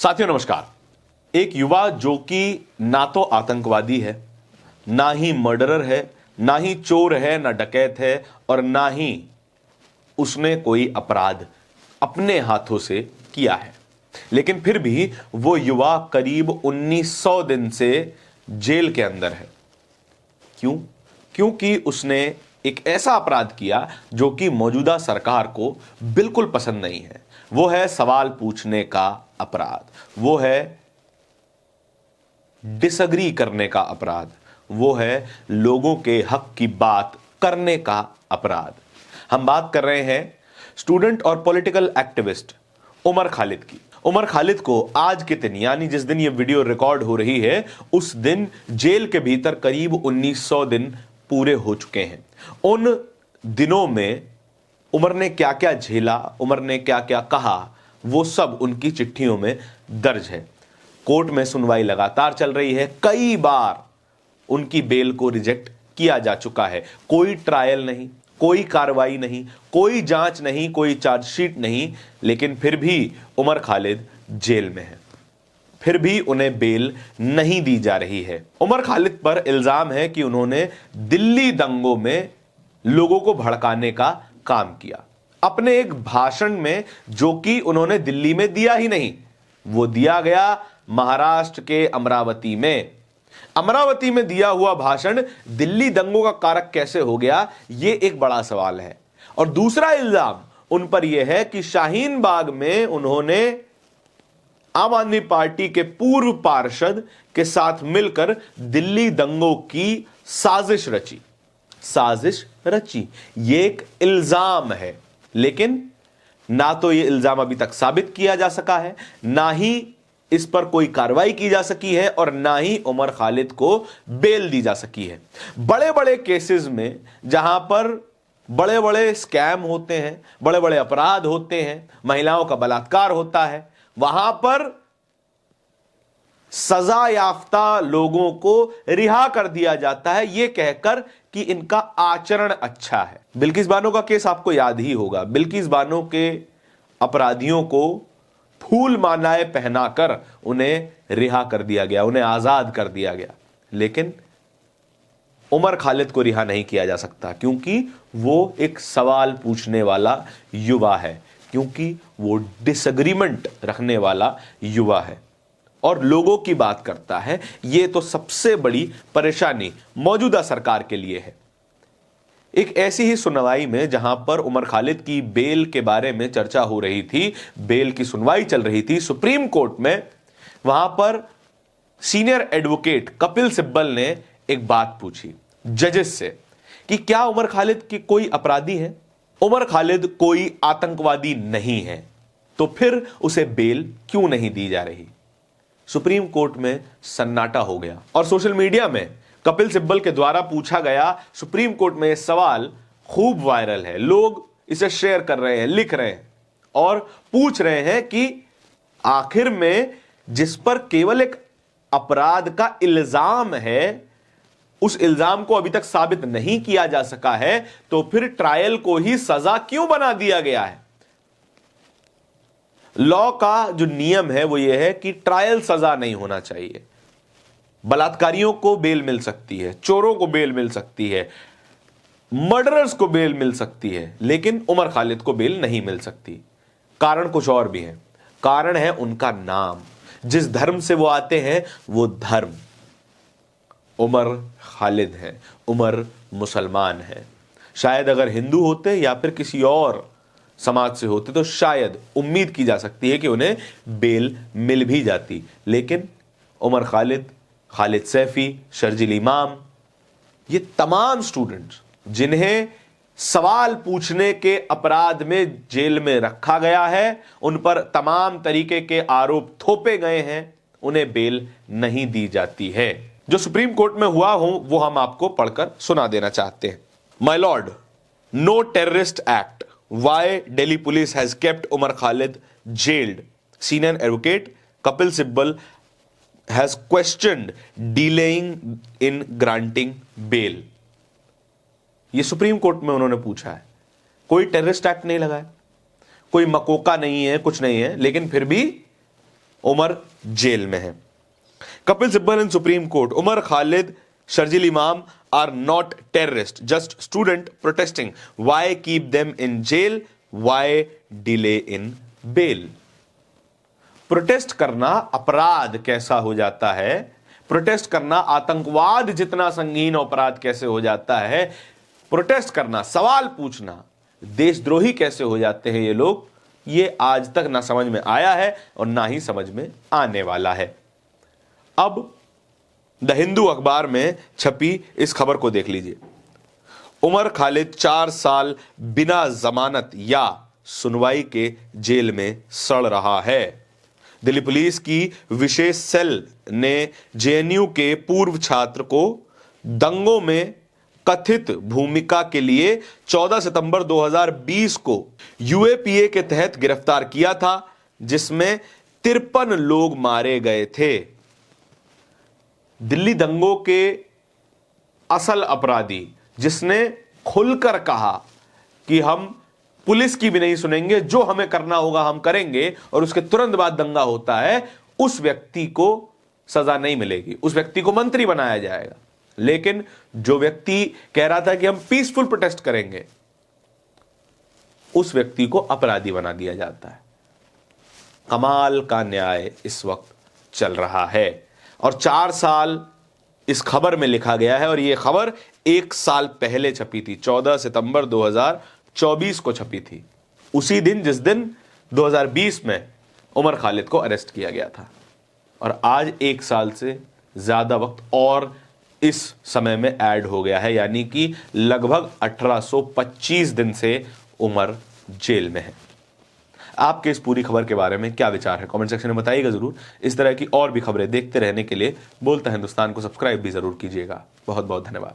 साथियों नमस्कार। एक युवा जो कि ना तो आतंकवादी है, ना ही मर्डरर है, ना ही चोर है, ना डकैत है और ना ही उसने कोई अपराध अपने हाथों से किया है, लेकिन फिर भी वो युवा करीब 1900 दिन से जेल के अंदर है। क्यों? क्योंकि उसने एक ऐसा अपराध किया जो कि मौजूदा सरकार को बिल्कुल पसंद नहीं है। वो है सवाल पूछने का अपराध, वो है डिसएग्री करने का अपराध, वो है लोगों के हक की बात करने का अपराध। हम बात कर रहे हैं स्टूडेंट और पॉलिटिकल एक्टिविस्ट उमर खालिद की। उमर खालिद को आज के दिन, यानी जिस दिन यह वीडियो रिकॉर्ड हो रही है, उस दिन जेल के भीतर करीब 1900 दिन पूरे हो चुके हैं। उन दिनों में उमर ने क्या क्या झेला, उमर ने क्या क्या कहा, वो सब उनकी चिट्ठियों में दर्ज है। कोर्ट में सुनवाई लगातार चल रही है। कई बार उनकी बेल को रिजेक्ट किया जा चुका है। कोई ट्रायल नहीं, कोई कार्रवाई नहीं, कोई जांच नहीं, कोई चार्जशीट नहीं, लेकिन फिर भी उमर खालिद जेल में है। फिर भी उन्हें बेल नहीं दी जा रही है। उमर खालिद पर इल्जाम है कि उन्होंने दिल्ली दंगों में लोगों को भड़काने का काम किया। अपने एक भाषण में, जो कि उन्होंने दिल्ली में दिया ही नहीं, वो दिया गया महाराष्ट्र के अमरावती में। अमरावती में दिया हुआ भाषण दिल्ली दंगों का कारक कैसे हो गया, यह एक बड़ा सवाल है। और दूसरा इल्जाम उन पर यह है कि शाहीन बाग में उन्होंने आम आदमी पार्टी के पूर्व पार्षद के साथ मिलकर दिल्ली दंगों की साजिश रची। यह एक इल्जाम है, लेकिन ना तो यह इल्जाम अभी तक साबित किया जा सका है, ना ही इस पर कोई कार्रवाई की जा सकी है और ना ही उमर खालिद को बेल दी जा सकी है। बड़े बड़े केसेस में, जहां पर बड़े बड़े स्कैम होते हैं, बड़े बड़े अपराध होते हैं, महिलाओं का बलात्कार होता है, वहां पर सजा याफ्ता लोगों को रिहा कर दिया जाता है, यह कहकर कि इनका आचरण अच्छा है। बिल्किस बानो का केस आपको याद ही होगा। बिल्किस बानो के अपराधियों को फूल मालाएं पहनाकर उन्हें रिहा कर दिया गया, उन्हें आजाद कर दिया गया। लेकिन उमर खालिद को रिहा नहीं किया जा सकता, क्योंकि वो एक सवाल पूछने वाला युवा है, क्योंकि वो डिसएग्रीमेंट रखने वाला युवा है और लोगों की बात करता है। यह तो सबसे बड़ी परेशानी मौजूदा सरकार के लिए है। एक ऐसी ही सुनवाई में, जहां पर उमर खालिद की बेल के बारे में चर्चा हो रही थी, बेल की सुनवाई चल रही थी सुप्रीम कोर्ट में, वहां पर सीनियर एडवोकेट कपिल सिब्बल ने एक बात पूछी जजेस से कि क्या उमर खालिद की कोई अपराधी है? उमर खालिद कोई आतंकवादी नहीं है, तो फिर उसे बेल क्यों नहीं दी जा रही? सुप्रीम कोर्ट में सन्नाटा हो गया और सोशल मीडिया में कपिल सिब्बल के द्वारा पूछा गया सुप्रीम कोर्ट में यह सवाल खूब वायरल है। लोग इसे शेयर कर रहे हैं, लिख रहे हैं और पूछ रहे हैं कि आखिर में जिस पर केवल एक अपराध का इल्जाम है, उस इल्जाम को अभी तक साबित नहीं किया जा सका है, तो फिर ट्रायल को ही सजा क्यों बना दिया गया है? लॉ का जो नियम है वो ये है कि ट्रायल सजा नहीं होना चाहिए। बलात्कारियों को बेल मिल सकती है, चोरों को बेल मिल सकती है, मर्डरर्स को बेल मिल सकती है, लेकिन उमर खालिद को बेल नहीं मिल सकती। कारण कुछ और भी है। कारण है उनका नाम। जिस धर्म से वो आते हैं वो धर्म उमर खालिद है। उमर मुसलमान है। शायद अगर हिंदू होते या फिर किसी और समाज से होते तो शायद उम्मीद की जा सकती है कि उन्हें बेल मिल भी जाती, लेकिन उमर खालिद, खालिद सैफी, शर्जील इमाम, ये तमाम स्टूडेंट्स जिन्हें सवाल पूछने के अपराध में जेल में रखा गया है, उन पर तमाम तरीके के आरोप थोपे गए हैं, उन्हें बेल नहीं दी जाती है। जो सुप्रीम कोर्ट में हुआ हो वो हम आपको पढ़कर सुना देना चाहते हैं। My lord, no terrorist act, why Delhi police has kept Umar Khalid jailed. Senior advocate Kapil Sibbal has questioned delaying in granting bail. ये सुप्रीम कोर्ट में उन्होंने पूछा है। कोई टेररिस्ट एक्ट नहीं लगा है, कोई मकोका नहीं है, कुछ नहीं है, लेकिन फिर भी उमर जेल में है। Kapil Sibal in Supreme Court, Umar Khalid, Sharjeel Imam are not terrorist, just student protesting, why keep them in jail, why delay in bail. Protest करना अपराध कैसा हो जाता है, प्रोटेस्ट करना आतंकवाद जितना संगीन अपराध कैसे हो जाता है, प्रोटेस्ट करना, सवाल पूछना देशद्रोही कैसे हो जाते हैं ये लोग, ये आज तक ना समझ में आया है और ना ही समझ में आने वाला है। अब द हिंदू अखबार में छपी इस खबर को देख लीजिए। उमर खालिद 4 साल बिना जमानत या सुनवाई के जेल में सड़ रहा है। दिल्ली पुलिस की विशेष सेल ने जेएनयू के पूर्व छात्र को दंगों में कथित भूमिका के लिए 14 सितंबर 2020 को यूएपीए के तहत गिरफ्तार किया था, जिसमें 53 लोग मारे गए थे। दिल्ली दंगों के असल अपराधी, जिसने खुलकर कहा कि हम पुलिस की भी नहीं सुनेंगे, जो हमें करना होगा हम करेंगे, और उसके तुरंत बाद दंगा होता है, उस व्यक्ति को सजा नहीं मिलेगी, उस व्यक्ति को मंत्री बनाया जाएगा। लेकिन जो व्यक्ति कह रहा था कि हम पीसफुल प्रोटेस्ट करेंगे, उस व्यक्ति को अपराधी बना दिया जाता है। कमाल का न्याय इस वक्त चल रहा है और 4 साल इस खबर में लिखा गया है, और यह खबर 1 साल पहले छपी थी, 14 सितंबर 2024 को छपी थी, उसी दिन जिस दिन 2020 में उमर खालिद को अरेस्ट किया गया था। और आज 1 साल से ज्यादा वक्त और इस समय में ऐड हो गया है, यानी कि लगभग 1825 दिन से उमर जेल में है। आपके इस पूरी खबर के बारे में क्या विचार है, कमेंट सेक्शन में बताइएगा जरूर। इस तरह की और भी खबरें देखते रहने के लिए बोलता हिंदुस्तान को सब्सक्राइब भी जरूर कीजिएगा। बहुत बहुत धन्यवाद।